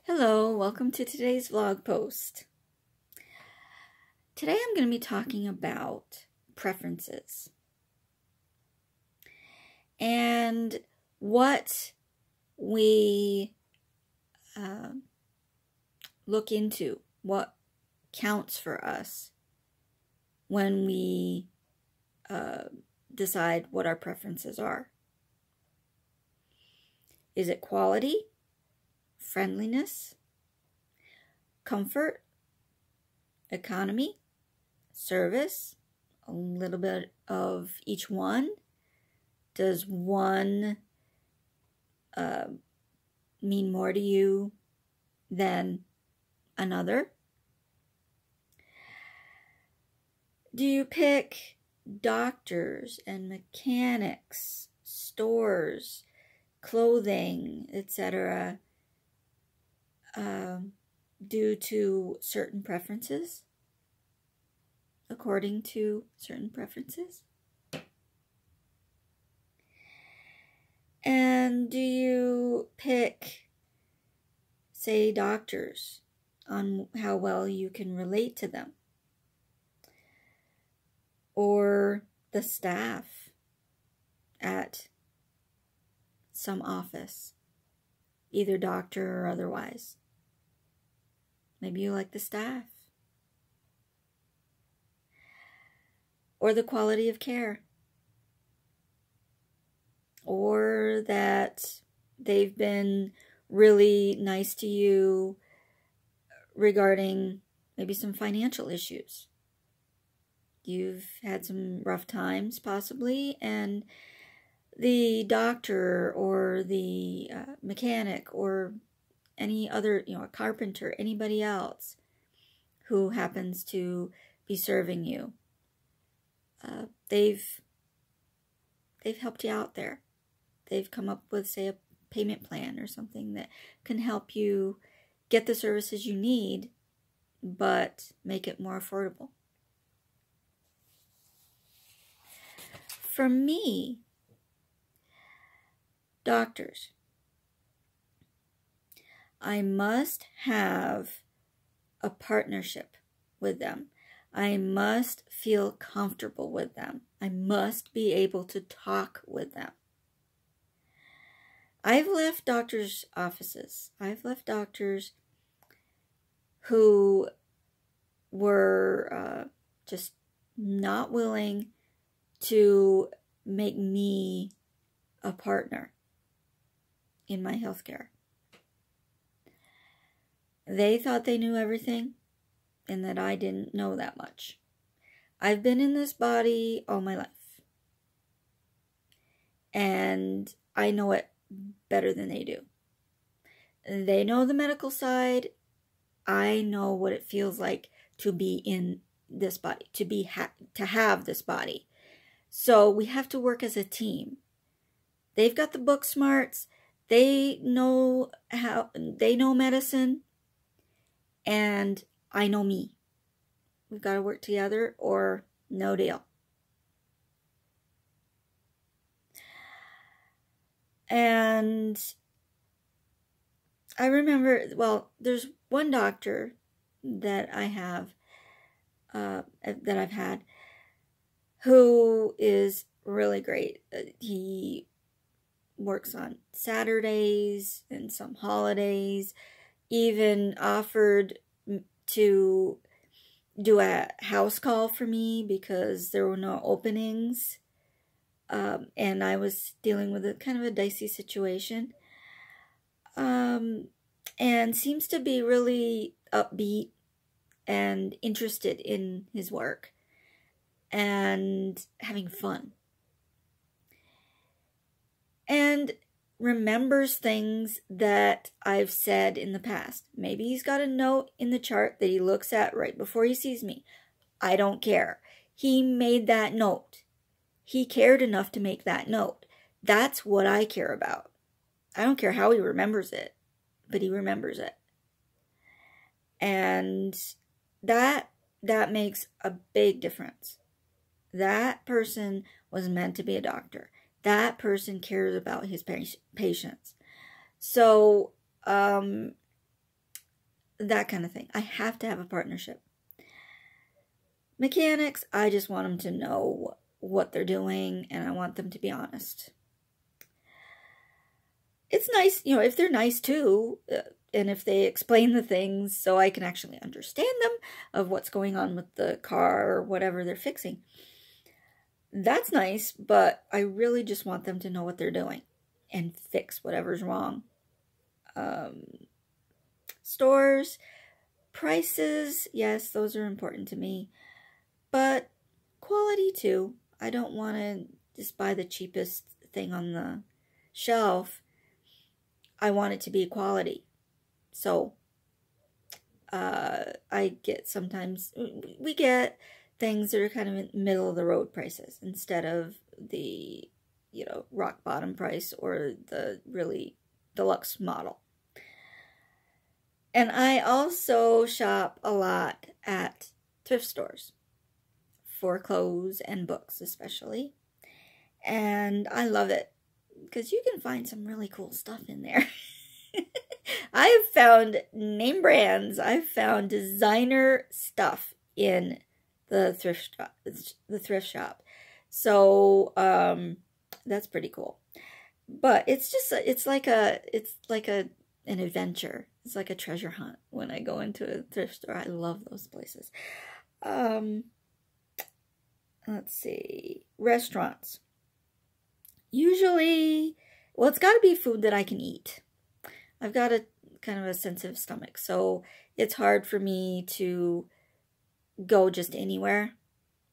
Hello, welcome to today's vlog post. Today I'm going to be talking about preferences and what we look into, what counts for us when we decide what our preferences are. Is it quality, friendliness, comfort, economy, service, a little bit of each one? Does one mean more to you than another? Do you pick doctors and mechanics, stores, clothing, etc., due to certain preferences? According to certain preferences? And do you pick, say, doctors on how well you can relate to them? Or the staff at some office, either doctor or otherwise? Maybe you like the staff. Or the quality of care. Or that they've been really nice to you regarding maybe some financial issues. You've had some rough times possibly, and the doctor or the mechanic or any other, a carpenter, anybody else who happens to be serving you, they've helped you out there. They've come up with, say, a payment plan or something that can help you get the services you need, but make it more affordable. For me, doctors, I must have a partnership with them. I must feel comfortable with them. I must be able to talk with them. I've left doctors' offices. I've left doctors who were just not willing to make me a partner in my healthcare. They thought they knew everything and that I didn't know that much. I've been in this body all my life, and I know it better than they do. They know the medical side. I know what it feels like to be in this body, to have this body. So we have to work as a team. They've got the book smarts. They know medicine, and I know me. We've got to work together or no deal. And I remember, well, there's one doctor that I have, that I've had, who is really great. He works on Saturdays and some holidays, even offered to do a house call for me because there were no openings. And I was dealing with a kind of a dicey situation. And seems to be really upbeat and interested in his work and having fun. And remembers things that I've said in the past. Maybe he's got a note in the chart that he looks at right before he sees me. I don't care. He made that note. He cared enough to make that note. That's what I care about. I don't care how he remembers it, but he remembers it. And that makes a big difference. That person was meant to be a doctor. That person cares about his patients. So that kind of thing. I have to have a partnership. Mechanics, I just want them to know what they're doing, and I want them to be honest. It's nice, you know, if they're nice too, and if they explain the things so I can actually understand them of what's going on with the car or whatever they're fixing. That's nice, but I really just want them to know what they're doing and fix whatever's wrong. Stores, prices, yes, those are important to me. But quality too. I don't want to just buy the cheapest thing on the shelf. I want it to be quality. So I get sometimes, we get things that are kind of in middle of the road prices instead of the, you know, rock bottom price or the really deluxe model. And I also shop a lot at thrift stores. For clothes and books especially. And I love it because you can find some really cool stuff in there. I have found name brands. I've found designer stuff in the thrift shop. So that's pretty cool. But it's just it's like an adventure. It's like a treasure hunt when I go into a thrift store. I love those places. Let's see, restaurants. Usually, well, it's got to be food that I can eat. I've got a kind of a sensitive stomach, so it's hard for me to go just anywhere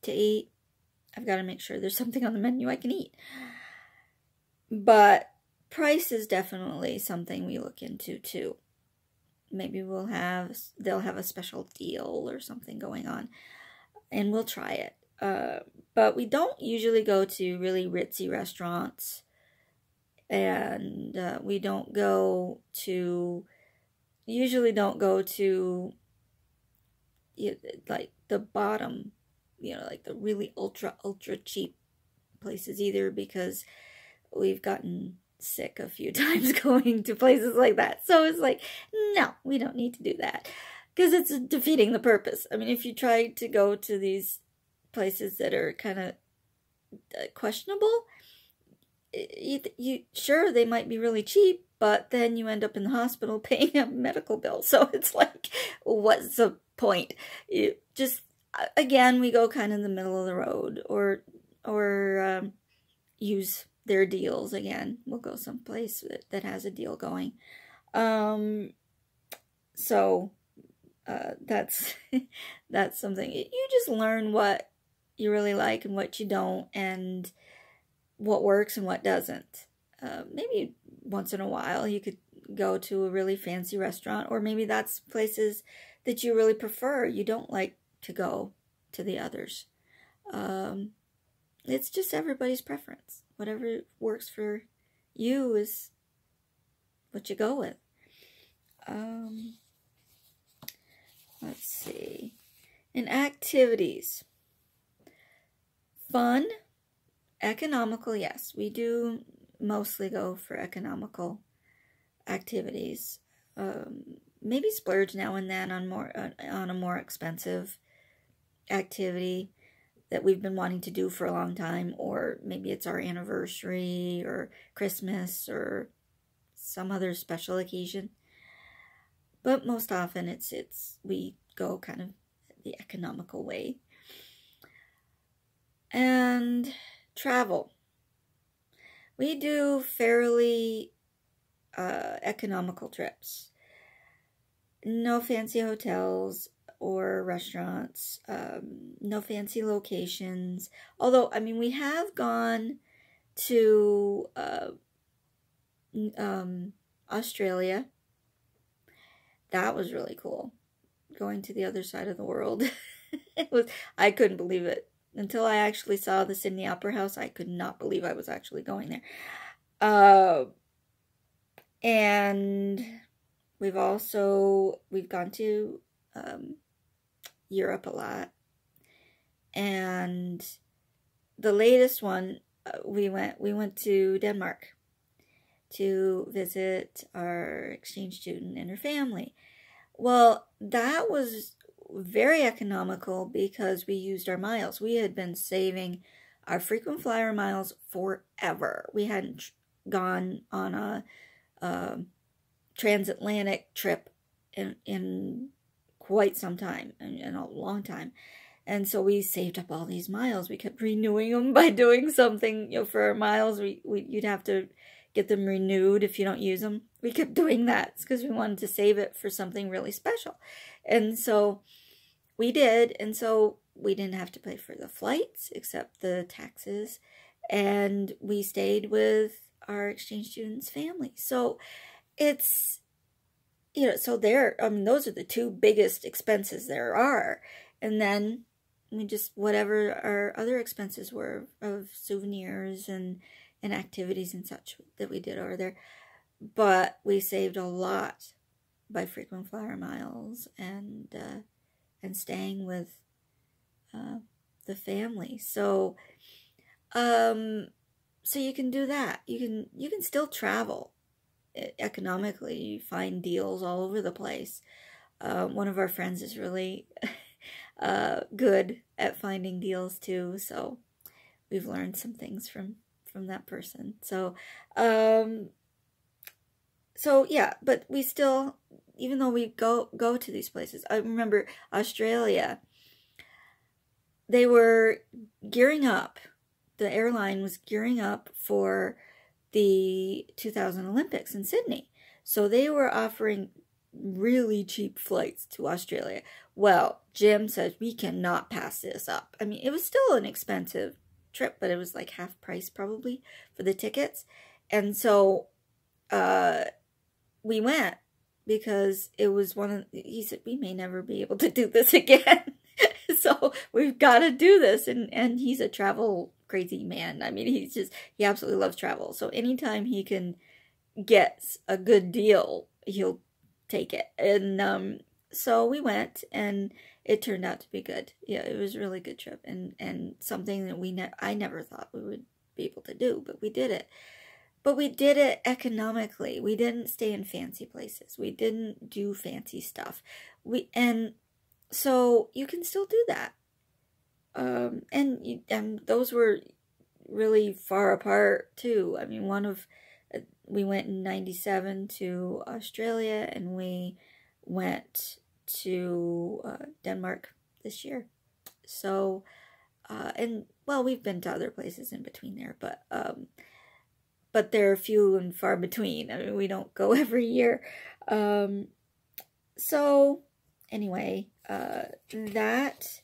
to eat. I've got to make sure there's something on the menu I can eat. But price is definitely something we look into too. Maybe they'll have a special deal or something going on, and we'll try it. But we don't usually go to really ritzy restaurants, and we don't go to, usually don't go to, like, the bottom, you know, like the really ultra cheap places either, because we've gotten sick a few times going to places like that. So it's like, no, we don't need to do that, because it's defeating the purpose. I mean, if you try to go to these places that are kind of questionable, you sure, they might be really cheap, but then you end up in the hospital paying a medical bill. So it's like, what's the point? You just, again, we go kind of in the middle of the road, or use their deals. Again, we'll go someplace that has a deal going. So that's that's something. You just learn what you really like and what you don't, and what works and what doesn't. Maybe once in a while you could go to a really fancy restaurant, or maybe that's places that you really prefer. You don't like to go to the others. It's just everybody's preference. Whatever works for you is what you go with. Let's see. In activities. Fun, economical, yes. We do mostly go for economical activities. Maybe splurge now and then on a more expensive activity that we've been wanting to do for a long time, or maybe it's our anniversary or Christmas or some other special occasion. But most often we go kind of the economical way. And travel. We do fairly economical trips. No fancy hotels or restaurants. No fancy locations. Although, I mean, we have gone to Australia. That was really cool. Going to the other side of the world. I couldn't believe it. Until I actually saw the Sydney Opera House, I could not believe I was actually going there. And we've gone to Europe a lot. And the latest one, we went to Denmark to visit our exchange student and her family. Well, that was very economical because we used our miles. We had been saving our frequent flyer miles forever. We hadn't gone on a transatlantic trip in quite some time, in a long time. And so we saved up all these miles. We kept renewing them by doing something, you know, for our miles. You'd have to get them renewed if you don't use them. We kept doing that because we wanted to save it for something really special. And so we did. And so we didn't have to pay for the flights except the taxes. And we stayed with our exchange students' family. So it's, you know, so there, I mean, those are the two biggest expenses there are. And then, I mean, just whatever our other expenses were of souvenirs and activities and such that we did over there. But we saved a lot by frequent flyer miles and staying with the family. So, so you can do that. You can still travel economically. You find deals all over the place. One of our friends is really good at finding deals too, so we've learned some things from that person. So so yeah, but we still, even though we go to these places, I remember Australia, they were gearing up, the airline was gearing up for the 2000 Olympics in Sydney. So they were offering really cheap flights to Australia. Well, Jim says we cannot pass this up. I mean, it was still an expensive trip, but it was like half price probably for the tickets. And so we went because it was he said, we may never be able to do this again. So we've got to do this. And he's a travel crazy man. I mean, he absolutely loves travel. So anytime he can get a good deal, he'll take it. And so we went, and it turned out to be good. Yeah, it was a really good trip, and something that I never thought we would be able to do, but we did it. But we did it economically. We didn't stay in fancy places. We didn't do fancy stuff. And so you can still do that. And those were really far apart too. I mean, we went in '97 to Australia, and we went to Denmark this year. So, and well, we've been to other places in between there, but they're few and far between. I mean, we don't go every year. So anyway, that,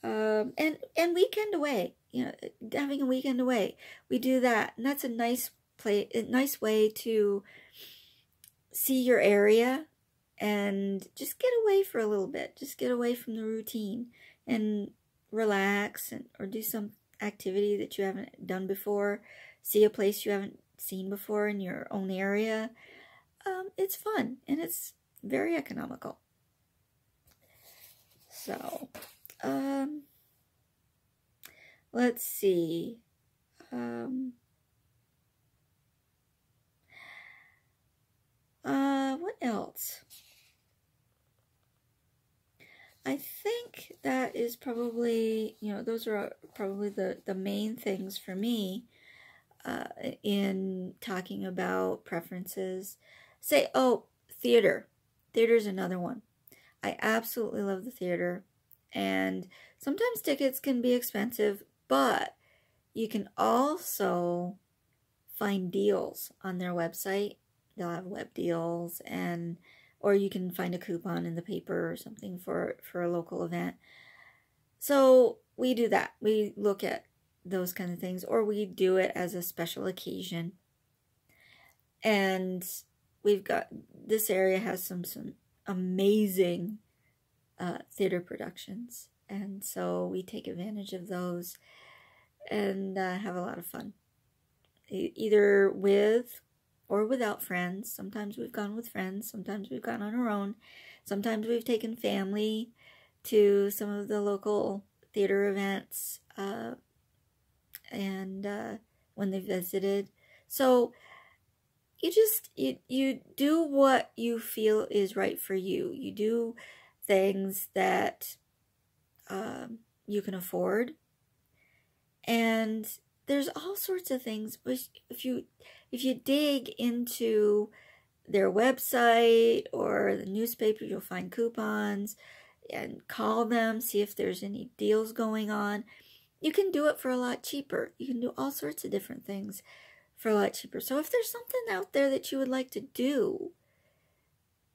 and weekend away, you know, having a weekend away, we do that. And that's a nice way to see your area and just get away for a little bit. Just get away from the routine and relax, or do some activity that you haven't done before. See a place you haven't seen before in your own area. It's fun, and it's very economical. So, let's see. What else? I think that is probably, you know, those are probably the main things for me in talking about preferences. Theater. Theater's another one. I absolutely love the theater, and sometimes tickets can be expensive, but you can also find deals on their website. They'll have web deals, or you can find a coupon in the paper or something for a local event. So we do that. We look at those kind of things, or we do it as a special occasion. And this area has some amazing theater productions, and so we take advantage of those and have a lot of fun, either with or without friends. Sometimes we've gone with friends, sometimes we've gone on our own, sometimes we've taken family to some of the local theater events and when they visited. So you do what you feel is right for you. You do things that you can afford, and there's all sorts of things. If you dig into their website or the newspaper, you'll find coupons, and call them, see if there's any deals going on. You can do it for a lot cheaper. You can do all sorts of different things for a lot cheaper. So if there's something out there that you would like to do,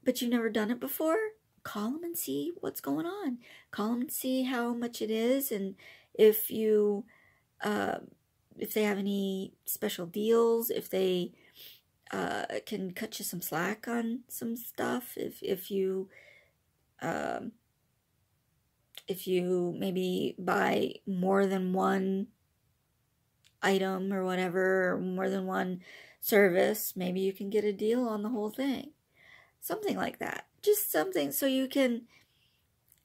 but you've never done it before, call them and see what's going on. Call them and see how much it is, and if you, if they have any special deals, if they can cut you some slack on some stuff, if you maybe buy more than one item or whatever, or more than one service, maybe you can get a deal on the whole thing. Something like that. Just something so you can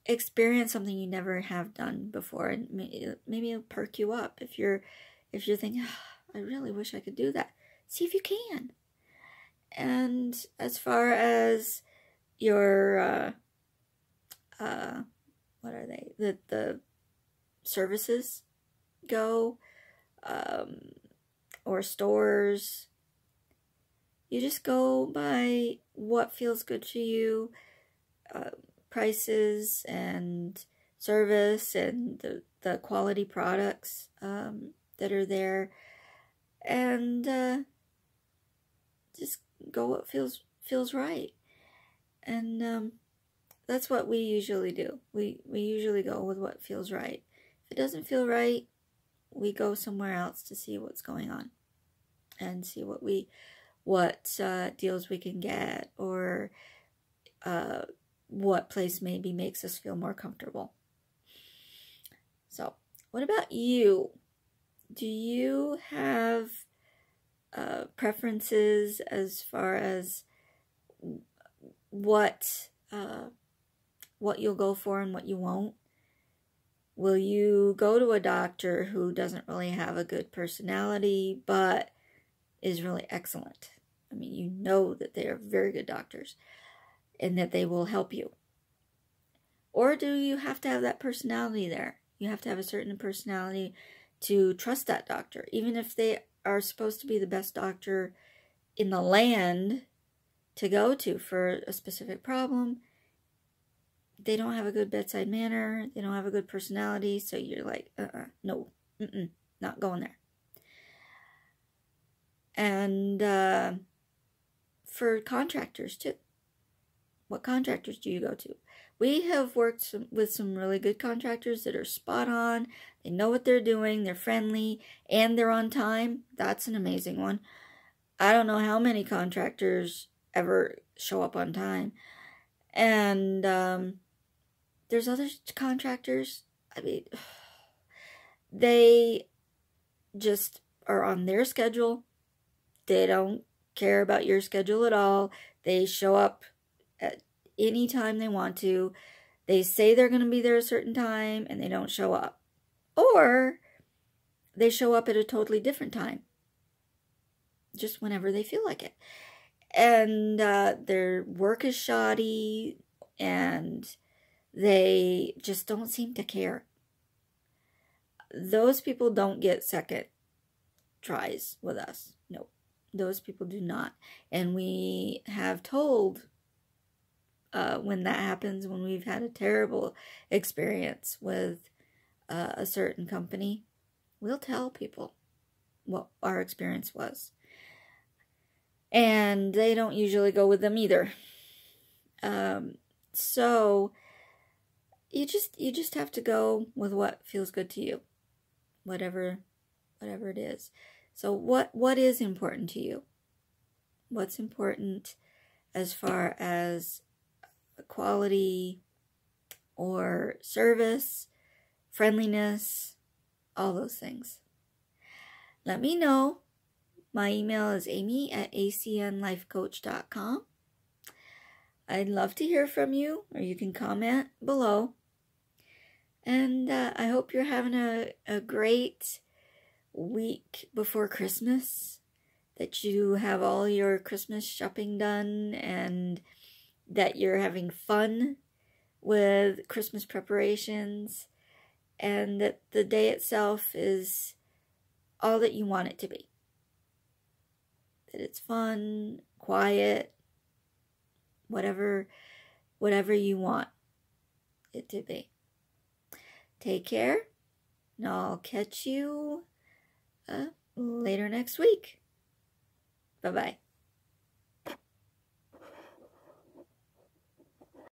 experience something you never have done before, and maybe it'll perk you up. If you're thinking, oh, I really wish I could do that, see if you can. And as far as your what are they, the services go, or stores, you just go by what feels good to you, prices and service and the quality products that are there, and just go what feels right. And that's what we usually do. We usually go with what feels right. If it doesn't feel right, we go somewhere else to see what's going on and see what deals we can get, or what place maybe makes us feel more comfortable. So, what about you? Do you have preferences as far as what you'll go for and what you won't? Will you go to a doctor who doesn't really have a good personality but is really excellent? I mean, you know that they are very good doctors and that they will help you. Or do you have to have that personality there? You have to have a certain personality to trust that doctor. Even if they are supposed to be the best doctor in the land to go to for a specific problem, they don't have a good bedside manner, they don't have a good personality, so you're like, no, not going there. And for contractors too. What contractors do you go to? We have worked with some really good contractors that are spot on. They know what they're doing, they're friendly, and they're on time. That's an amazing one. I don't know how many contractors ever show up on time. And there's other contractors, I mean, they just are on their schedule. They don't care about your schedule at all. They show up at any time they want to. They say they're going to be there a certain time and they don't show up. Or they show up at a totally different time, just whenever they feel like it. And their work is shoddy, and they just don't seem to care. Those people don't get second tries with us. No, those people do not. And we have told when that happens, when we've had a terrible experience with a certain company, we'll tell people what our experience was. And they don't usually go with them either. So you just have to go with what feels good to you, whatever it is. So what is important to you? What's important as far as quality or service, friendliness, all those things? Let me know. My email is amy@acnlifecoach.com. I'd love to hear from you, or you can comment below. And I hope you're having a great week before Christmas. that you have all your Christmas shopping done and that you're having fun with Christmas preparations, and that the day itself is all that you want it to be. That it's fun, quiet, whatever you want it to be. Take care, and I'll catch you later next week. Bye-bye.